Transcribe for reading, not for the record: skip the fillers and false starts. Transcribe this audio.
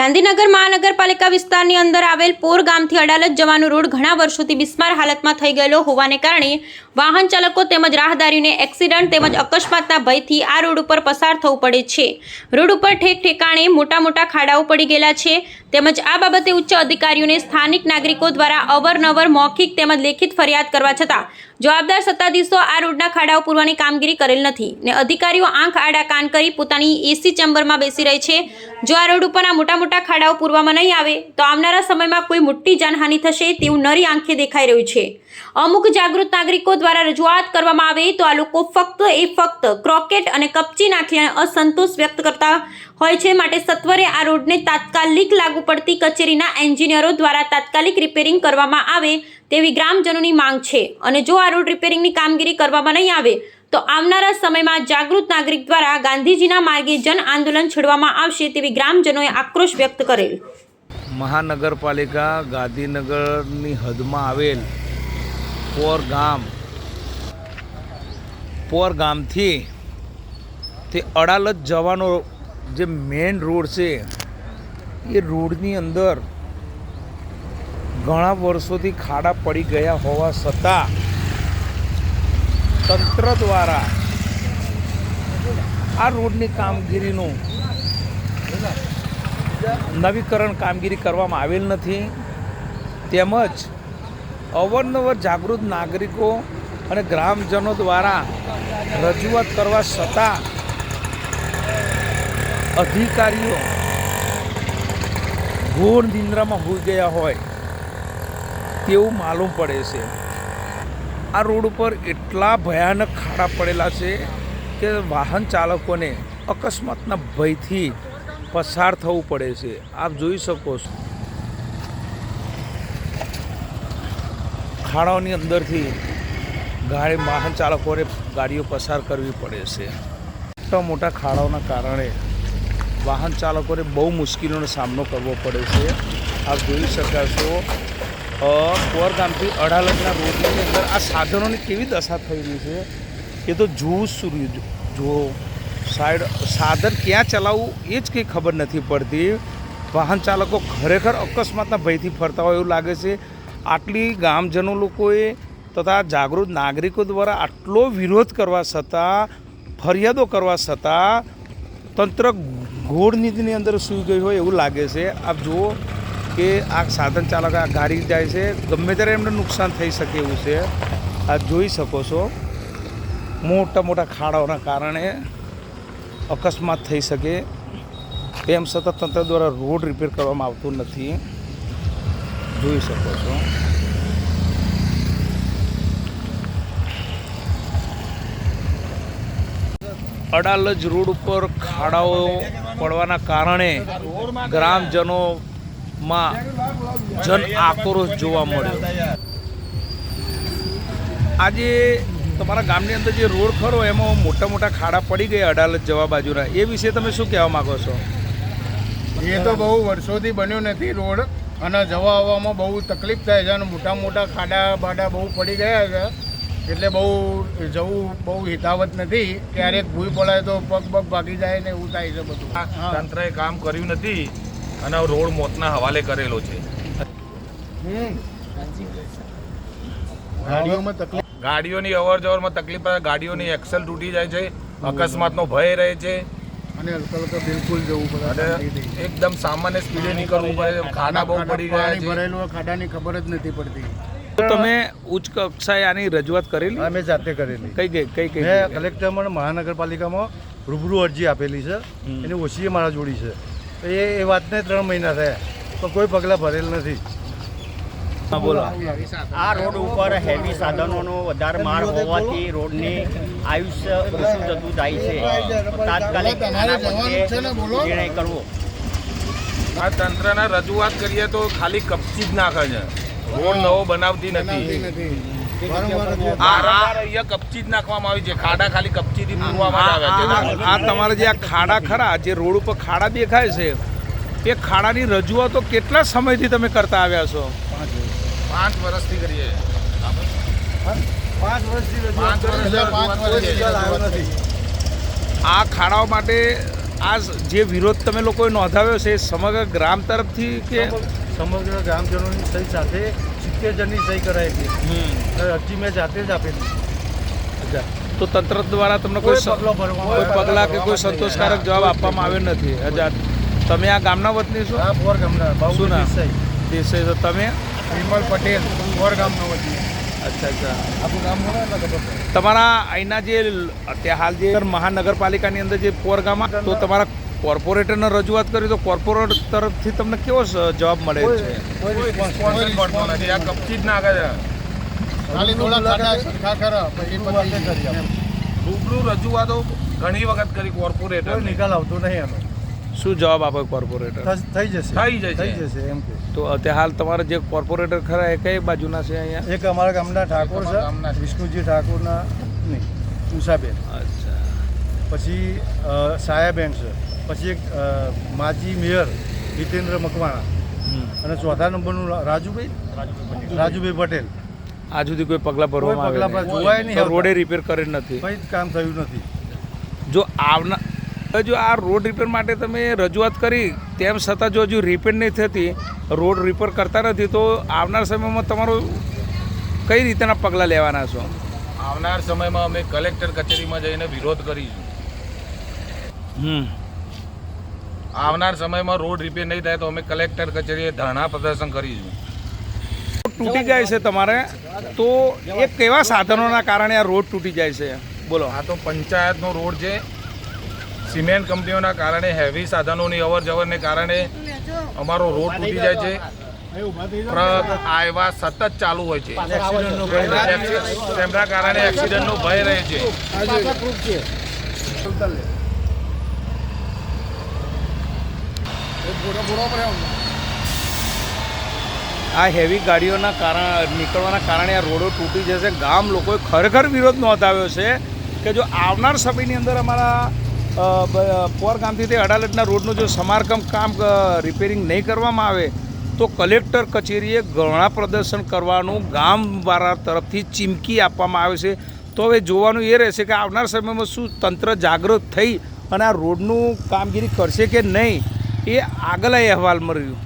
ગાંધીનગર મહાનગરપાલિકા વિસ્તારની અંદર આવેલ પોર ગામથી અડાલજ જવાનો રોડ ઘણા વર્ષોથી બિસ્માર હાલતમાં થઈ ગયેલો હોવાને કારણે વાહન ચાલકો તેમજ રાહદારીઓને એક્સિડન્ટ તેમજ અકસ્માતના ભયથી આ રોડ ઉપર પસાર થવું પડે છે। રોડ ઉપર ઠેક ઠેકાણે મોટા ખાડાઓ પડી ગયેલા છે તેમજ આ બાબતે ઉચ્ચ અધિકારીઓને સ્થાનિક નાગરિકો દ્વારા અવારનવાર મૌખિક તેમજ લેખિત ફરિયાદ કરવા છતાં જવાબદાર સત્તાધીશો આ રોડના ખાડાઓ પૂરવાની કામગીરી કરેલ નથી ને અધિકારીઓ આંખ આડા કાન કરી પોતાની એસી ચેમ્બરમાં બેસી રહી છે। જો આ રોડ ઉપરના મોટા ખાડાઓ પૂરવામાં નહીં આવે તો આવનારા સમયમાં કોઈ મોટી જાનહાનિ થશે તેવું નરી આંખે દેખાઈ રહ્યું છે। અમુક જાગૃત નાગરિકો દ્વારા રજૂઆત કરવામાં આવે તો આ લોકો ફક્ત ક્રોકેટ અને કપચી નાખી અસંતોષ વ્યક્ત કરતા હોય છે। માટે સત્વરે આ રોડને તાત્કાલિક લાગુ પડતી કચેરીના એન્જિનિયરો દ્વારા તાત્કાલિક રિપેરિંગ કરવામાં આવે તેવી ગ્રામજનોની માંગ છે અને જો આ રોડ રિપેરિંગની કામગીરી કરવામાં નહીં આવે તો આવનારા સમયમાં જાગૃત નાગરિક દ્વારા ગાંધીજીના માર્ગે જન આંદોલન છેડવામાં આવશે તેવી ગ્રામજનોએ આક્રોશ વ્યક્ત કરેલ। મહાનગરપાલિકા ગાંધીનગરની હદમાં આવેલ પોર ગામથી તે અડાલજ જવાનો જે મેઇન રોડ છે એ રોડની અંદર ઘણા વર્ષોથી ખાડા પડી ગયા હોવા છતાં તંત્ર દ્વારા આ રોડની કામગીરીનું નવીકરણ કામગીરી કરવામાં આવેલ નથી તેમજ અવારનવાર જાગૃત નાગરિકો અને ગ્રામજનો દ્વારા રજૂઆત કરવા છતાં અધિકારીઓ ઘોર નિંદ્રામાં હોઈ ગયા હોય તેવું માલુમ પડે છે। આ રોડ ઉપર એટલા ભયાનક ખાડા પડેલા છે કે વાહન ચાલકોને અકસ્માતના ભયથી પસાર થવું પડે છે। આપ જોઈ શકો છો ખાડાઓની અંદરથી વાહન ચાલકોને ગાડીઓ પસાર કરવી પડે છે। મોટા ખાડાઓના કારણે વાહન ચાલકોને બહુ મુશ્કેલીઓનો સામનો કરવો પડે છે। આપ જોઈ શકાશો પોર ગામથી અડાલજના રોડની અંદર આ સાધનોની કેવી દશા થઈ રહી છે એ તો જો સાધન ક્યાં ચલાવવું એ જ કંઈ ખબર નથી પડતી। વાહન ચાલકો ખરેખર અકસ્માતના ભયથી ફરતા હોય એવું લાગે છે। આટલી ગામજનો લોકોએ તથા જાગૃત નાગરિકો દ્વારા આટલો વિરોધ કરવા છતાં ફરિયાદો કરવા છતાં તંત્ર ઘોર નીતિની અંદર સૂઈ ગયું હોય એવું લાગે છે। આપ જુઓ કે આ સાધન ચાલક આ ગાડી જાય છે ગમે ત્યારે એમને નુકસાન થઈ શકે એવું છે। આ જોઈ શકો છો મોટા ખાડાઓના કારણે અકસ્માત થઈ શકે તેમ છતાં તંત્ર દ્વારા રોડ રિપેર કરવામાં આવતું નથી। જોઈ શકો છો અડાલજ રોડ ઉપર ખાડાઓ પડવાના કારણે ગ્રામજનોમાં જન આક્રોશ જોવા મળ્યો। આજે તમારા ગામની અંદર જે રોડ ખરો એમાં મોટા ખાડા પડી ગયા અડાલજ જવા બાજુના એ વિશે તમે શું કહેવા માગો છો? એ તો બહુ વર્ષોથી બન્યો નથી રોડ અને જવા આવવામાં બહુ તકલીફ થાય છે અને મોટા ખાડા બાડા બહુ પડી ગયા છે એટલે બહુ જવું બહુ હિતાવત નથી। ક્યારેક ભૂઈ પડાય તો પગ ભાગી જાય ને એવું થાય છે બધું। તંત્રએ કામ કર્યું નથી અને રોડ મોતના હવાલે કરેલો છે। ગાડીઓમાં તકલીફ ગાડીઓની અવર જવરમાં તકલીફ પડે, ગાડીઓની એક્સલ તૂટી જાય છે, અકસ્માતનો ભય રહે છે અને હલકા બિલકુલ જવું પડે, એકદમ સામાન્ય સ્પીડે નીકળવું પડે। ખાડા બહુ પડી ગયા છે, ભરેલું ખાડાની ખબર જ નથી પડતી। તમે ઉચ્ચ કક્ષાએ આની રજૂઆત કરેલી? અમે જાતે કરેલી। કઈ મેં કલેક્ટરમાં મહાનગરપાલિકામાં રૂબરૂ અરજી આપેલી છે, એની ઓછી મારા જોડી છે। એ વાતને 3 મહિના થયા તો કોઈ પગલાં ભરેલ નથી। બોલો। આ રોડ ઉપર હેવી સાધનોનો વધારે માર હોવાથી રોડની આયુષ્ય ઓછું જતું જાય છે। તાત્કાલિક નિર્ણય કરવો। આ તંત્રના રજૂઆત કરીએ તો ખાલી કપચી જ નાખે છે, રોડ નવો બનાવતી નથી। અહીંયા કપચી જ નાખવામાં આવી છે, ખાડા ખાલી કપચીથી પૂરવામાં આવે છે। આ તમારા જે આ ખાડા ખરા જે રોડ ઉપર ખાડા દેખાય છે એ ખાડાની રજૂઆતો કેટલા સમયથી તમે કરતા આવ્યા છો? 5 વર્ષથી કરીએ। 5 વર્ષથી આ ખાડાઓ માટે આ જે વિરોધ તમે લોકોએ નોંધાવ્યો છે એ સમગ્ર ગ્રામ તરફથી કે સમગ્ર ગ્રામજનોની સહી સાથે 70 જણની સહી કરાઈ હતી અરજી મેં જાતે જ આપેલી. અચ્છા, તો તંત્ર દ્વારા તમને કોઈ પગલો ભરવામાં કોઈ પગલાં કે કોઈ સંતોષકારક જવાબ આપવામાં આવ્યો નથી. અચ્છા, તમે આ ગામના વતની છો? આ પોર ગામના શું બાબુ નામ? દેસાઈ. દેસાઈ. તો તમે? વિમલ પટેલ ગોર ગામનો વતી. અચ્છા અચ્છા. આપણું ગામ બોલે એટલે ખબર પડે. તમારા અહીંના જે અત્યારે હાલ જે મહાનગરપાલિકાની અંદર જે પોર ગામ તો તમારા કોર્પોરેટરને રજૂઆત કરી તો કોર્પોરેટર તરફથી તમને કેવો જવાબ મળે છે? કોઈ રિસ્પોન્સ જ મળતો નથી. આ કપચી જ નાખે છે. ખાલી થોડા ખાડા સરખા ખરા પછી વાતે પતી કરી આપણે. રૂબરૂ રજૂઆતો ઘણી વખત કરી કોઈ કોર્પોરેટર નિકાલ આવતો નહીં એનો. શું જવાબ આપે કોર્પોરેટર? થઈ જશે થઈ જશે. થઈ જશે એમ કે. તો અત્યારે હાલ તમારા જે કોર્પોરેટર ખરા એ કઈ બાજુના છે અહીંયા? એક અમારા ગામના ઠાકોર અમારા ગામના છે છે. વિષ્ણુજી ઠાકોરના નહીં ઉષાબેન, અચ્છા. પછી સાયાબેન છે, પછી એક માજી મેયર જીતેન્દ્ર મકવાણા હમ. અને ચોથા નંબરનું રાજુભાઈ પટેલ. આજ સુધી કોઈ પગલાં કોઈ ભરવામાં પગલાં આવ્યા જોવાય નહીં? નહીં તો રોડે રિપેર કરેલ નથી? કંઈ જ કામ થયું નથી. જો આ રોડ રિપેર માટે તમે રજૂઆત કરી તેમ છતાં જો હજુ રિપેર નહીં થતી, રોડ રિપેર કરતા નથી, તો આવનાર સમયમાં તમારું કઈ રીતના પગલાં લેવાના છો? આવનાર સમયમાં અમે કલેક્ટર કચેરીમાં જઈને વિરોધ કરીશું. હમ. આવનાર સમયમાં રોડ રિપેર નહીં થાય તો અમે કલેક્ટર કચેરીએ ધરણા પ્રદર્શન કરીશું. તૂટી જાય છે તમારે, તો એ કેવા સાધનોના કારણે આ રોડ તૂટી જાય છે? બોલો. આ તો પંચાયતનો રોડ છે. સિમેન્ટ કંપનીઓના કારણે હેવી સાધનોની અવર જવરને કારણે અમારો રોડ તૂટી જાય છે. ટ્રક આવ્યા સતત ચાલુ હોય છે. તેમના કારણે એક્સિડન્ટનો ભય રહે છે. આ હેવી ગાડીઓના નીકળવાના કારણે આ રોડો તૂટી જશે. ગામ લોકોએ ખરેખર વિરોધ નોંધાવ્યો છે કે જો આવનાર સમયની અંદર અમારા પોર ગામથી તે અડાલજના રોડનું જો સમારકામ કામ રિપેરિંગ નહીં કરવામાં આવે તો કલેક્ટર કચેરીએ ધરણા પ્રદર્શન કરવાનું ગામવાળા તરફથી ચીમકી આપવામાં આવે છે. તો હવે જોવાનું એ રહેશે કે આવનાર સમયમાં શું તંત્ર જાગૃત થઈ અને આ રોડનું કામગીરી કરશે કે નહીં, એ આગલા અહેવાલમાં રહ્યું.